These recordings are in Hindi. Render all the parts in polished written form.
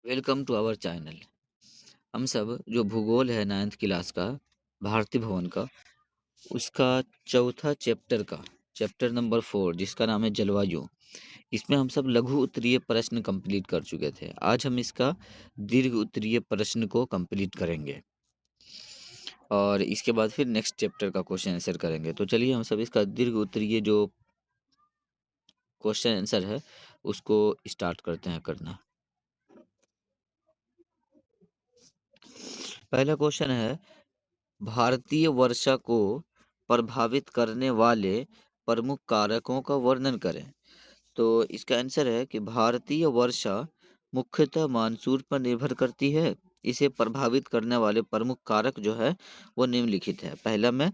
Welcome to our channel. हम सब जो भूगोल है 9th क्लास का भारतीय भवन का उसका चौथा चैप्टर नंबर 4 जिसका नाम है जलवायु। इसमें हम सब लघु उत्तरीय प्रश्न कंप्लीट कर चुके थे। आज हम इसका दीर्घ उत्तरीय प्रश्न को कंप्लीट करेंगे और इसके बाद फिर नेक्स्ट चैप्टर का क्वेश्चन आंसर करेंगे। तो चलिए हम सब इसका दीर्घ उत्तरीय जो क्वेश्चन आंसर है उसको स्टार्ट करते हैं करना। पहला क्वेश्चन है, भारतीय वर्षा को प्रभावित करने वाले प्रमुख कारकों का वर्णन करें। तो इसका आंसर है कि भारतीय वर्षा मुख्यतः मानसून पर निर्भर करती है। इसे प्रभावित करने वाले प्रमुख कारक जो है वो निम्नलिखित है। पहला में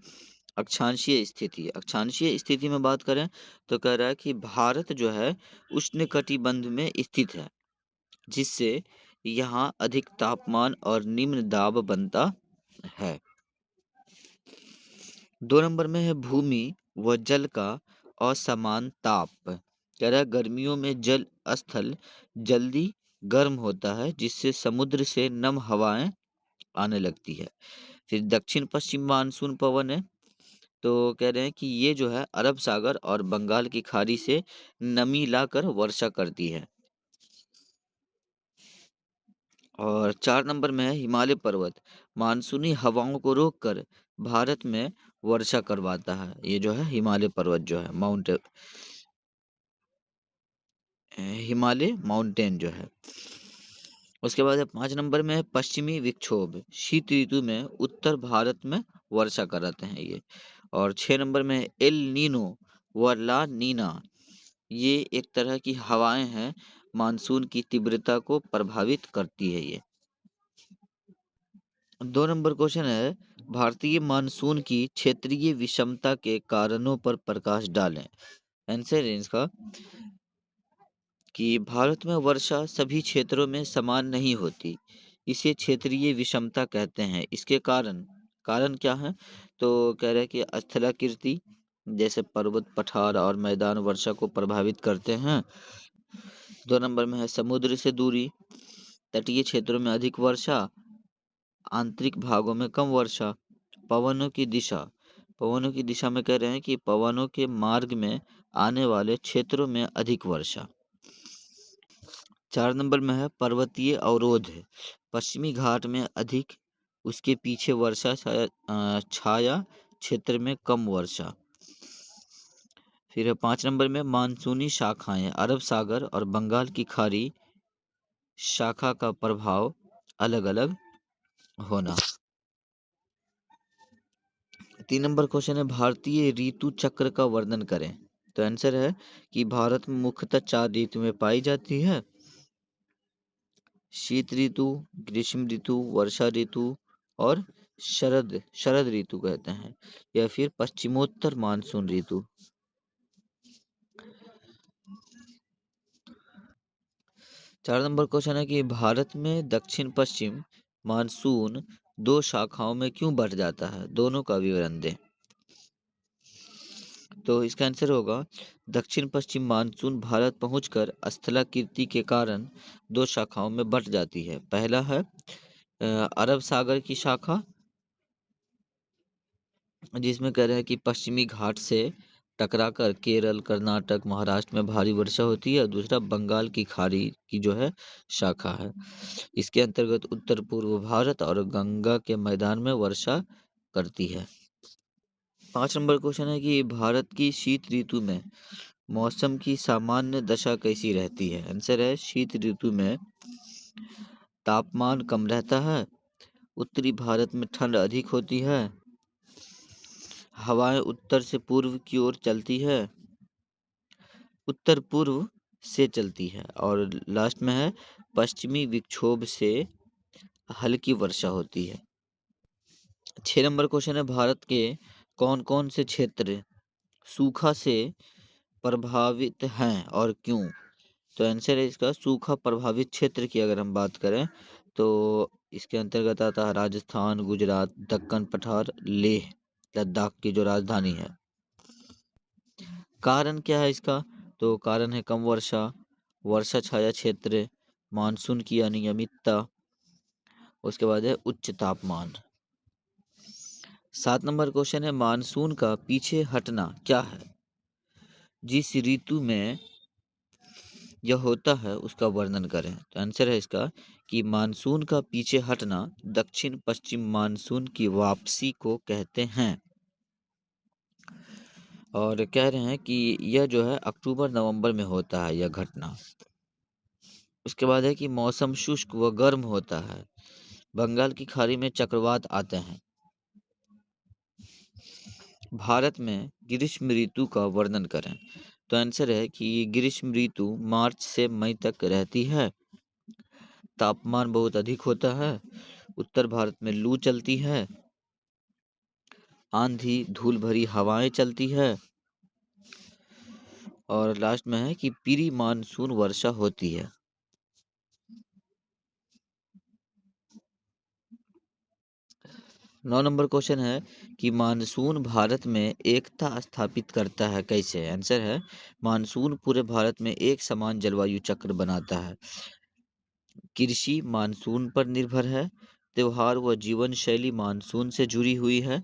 अक्षांशीय स्थिति। अक्षांशीय स्थिति में बात करें तो कह रहा है कि भारत जो है उष्णकटिबंध में स्थित है, जिससे यहाँ अधिक तापमान और निम्न दाब बनता है। 2 नंबर में है भूमि व जल का असमान ताप। कह रहा है गर्मियों में जल स्थल जल्दी गर्म होता है, जिससे समुद्र से नम हवाएं आने लगती है। फिर दक्षिण पश्चिम मानसून पवन है। तो कह रहे हैं कि ये जो है अरब सागर और बंगाल की खाड़ी से नमी लाकर वर्षा करती है। और 4 नंबर में है हिमालय पर्वत मानसूनी हवाओं को रोककर भारत में वर्षा करवाता है। ये जो है हिमालय पर्वत जो है हिमालय माउंटेन जो है। उसके बाद है 5 नंबर में है पश्चिमी विक्षोभ शीत ऋतु में उत्तर भारत में वर्षा कराते हैं ये। और 6 नंबर में है एल नीनो व ला नीना। ये एक तरह की हवाएं हैं, मानसून की तीव्रता को प्रभावित करती है ये। 2 नंबर क्वेश्चन है, भारतीय मानसून की क्षेत्रीय विषमता के कारणों पर प्रकाश डालें। आंसर है इसका कि भारत में वर्षा सभी क्षेत्रों में समान नहीं होती। इसे क्षेत्रीय विषमता कहते हैं। इसके कारण कारण क्या है? तो कह रहे हैं कि स्थलाकृति जैसे पर्वत पठार और मैदान वर्षा को प्रभावित करते हैं। 2 नंबर में है समुद्र से दूरी, तटीय क्षेत्रों में अधिक वर्षा, आंतरिक भागों में कम वर्षा। पवनों की दिशा में कह रहे हैं कि पवनों के मार्ग में आने वाले क्षेत्रों में अधिक वर्षा। 4 नंबर में है पर्वतीय अवरोध, पश्चिमी घाट में अधिक, उसके पीछे वर्षा छाया क्षेत्र में कम वर्षा। फिर 5 नंबर में मानसूनी शाखाएं, अरब सागर और बंगाल की खाड़ी शाखा का प्रभाव अलग अलग होना। 3 नंबर क्वेश्चन है, भारतीय ऋतु चक्र का वर्णन करें। तो आंसर है कि भारत में मुख्यतः 4 ऋतुएं पाई जाती है। शीत ऋतु, ग्रीष्म ऋतु, वर्षा ऋतु और शरद शरद ऋतु कहते हैं, या फिर पश्चिमोत्तर मानसून ऋतु। 4 नंबर क्वेश्चन है कि भारत में दक्षिण पश्चिम मानसून 2 शाखाओं में क्यों बढ़ जाता है, दोनों का विवरण दें। तो इसका आंसर होगा दक्षिण पश्चिम मानसून भारत पहुंचकर स्थलाकृति के कारण 2 शाखाओं में बंट जाती है। पहला है अरब सागर की शाखा, जिसमें कह रहे हैं कि पश्चिमी घाट से टकराकर केरल, कर्नाटक, महाराष्ट्र में भारी वर्षा होती है। दूसरा बंगाल की खाड़ी की जो है शाखा है। इसके अंतर्गत उत्तर पूर्व भारत और गंगा के मैदान में वर्षा करती है। 5 नंबर क्वेश्चन है कि भारत की शीत ऋतु में मौसम की सामान्य दशा कैसी रहती है। आंसर है शीत ऋतु में तापमान कम रहता है, उत्तरी भारत में ठंड अधिक होती है, हवाएं उत्तर से पूर्व की ओर चलती है, उत्तर पूर्व से चलती है, और लास्ट में है पश्चिमी विक्षोभ से हल्की वर्षा होती है। 6 नंबर क्वेश्चन है, भारत के कौन कौन से क्षेत्र सूखा से प्रभावित हैं और क्यों। तो आंसर है इसका सूखा प्रभावित क्षेत्र की अगर हम बात करें तो इसके अंतर्गत आता है राजस्थान, गुजरात, दक्कन पठार, लेह लद्दाख की जो राजधानी है। कारण क्या है इसका? तो कारण है कम वर्षा, वर्षा छाया क्षेत्र, मानसून की अनियमितता, उसके बाद है उच्च तापमान। 7 नंबर क्वेश्चन है, मानसून का पीछे हटना क्या है? जिस ऋतु में यह होता है उसका वर्णन करें। तो आंसर है इसका कि मानसून का पीछे हटना दक्षिण पश्चिम मानसून की वापसी को कहते हैं। और कह रहे हैं कि यह जो है अक्टूबर नवंबर में होता है यह घटना। उसके बाद है कि मौसम शुष्क व गर्म होता है। बंगाल की खाड़ी में चक्रवात आते हैं। भारत में ग्रीष्म ऋतु का वर्णन करें। तो आंसर है कि ग्रीष्म ऋतु मार्च से मई तक रहती है। तापमान बहुत अधिक होता है। उत्तर भारत में लू चलती है। आंधी धूल भरी हवाएं चलती है। और लास्ट में है कि प्री मानसून वर्षा होती है। नौ नंबर क्वेश्चन है कि मानसून भारत में एकता स्थापित करता है कैसे? आंसर है मानसून पूरे भारत में एक समान जलवायु चक्र बनाता है। कृषि मानसून पर निर्भर है। त्योहार व जीवन शैली मानसून से जुड़ी हुई है।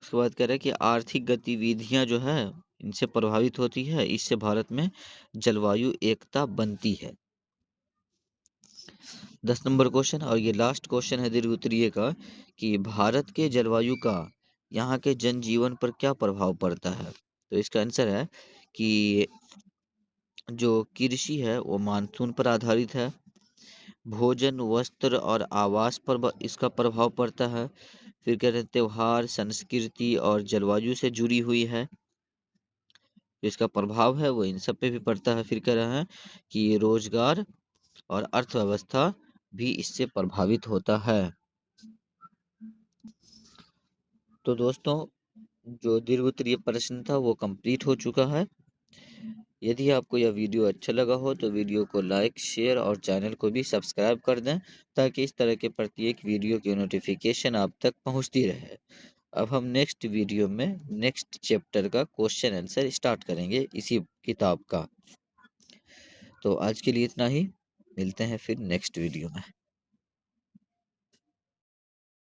उसके बाद कह रहे हैं कि आर्थिक गतिविधियां जो है इनसे प्रभावित होती है। इससे भारत में जलवायु एकता बनती है। 10 नंबर क्वेश्चन और ये लास्ट क्वेश्चन है दीर्घ उत्तरीय का कि भारत के जलवायु का यहाँ के जनजीवन पर क्या प्रभाव पड़ता है? तो इसका आंसर है कि जो कृषि है वो मानसून पर आधारित है। भोजन वस्त्र और आवास पर इसका प्रभाव पड़ता है। फिर कह रहे हैं त्योहार संस्कृति और जलवायु से जुड़ी हुई है। जो इसका प्रभाव है वो इन सब पे भी पड़ता है। फिर कह रहे हैं कि रोजगार और अर्थव्यवस्था भी इससे प्रभावित होता है। तो दोस्तों जो दीर्घ उत्तरीय प्रश्न था वो कंप्लीट हो चुका है। यदि आपको यह वीडियो अच्छा लगा हो तो वीडियो को लाइक शेयर और चैनल को भी सब्सक्राइब कर दें ताकि इस तरह के प्रत्येक वीडियो की नोटिफिकेशन आप तक पहुंचती रहे। अब हम नेक्स्ट वीडियो में नेक्स्ट चैप्टर का क्वेश्चन आंसर स्टार्ट करेंगे इसी किताब का। तो आज के लिए इतना ही। मिलते हैं फिर नेक्स्ट वीडियो में।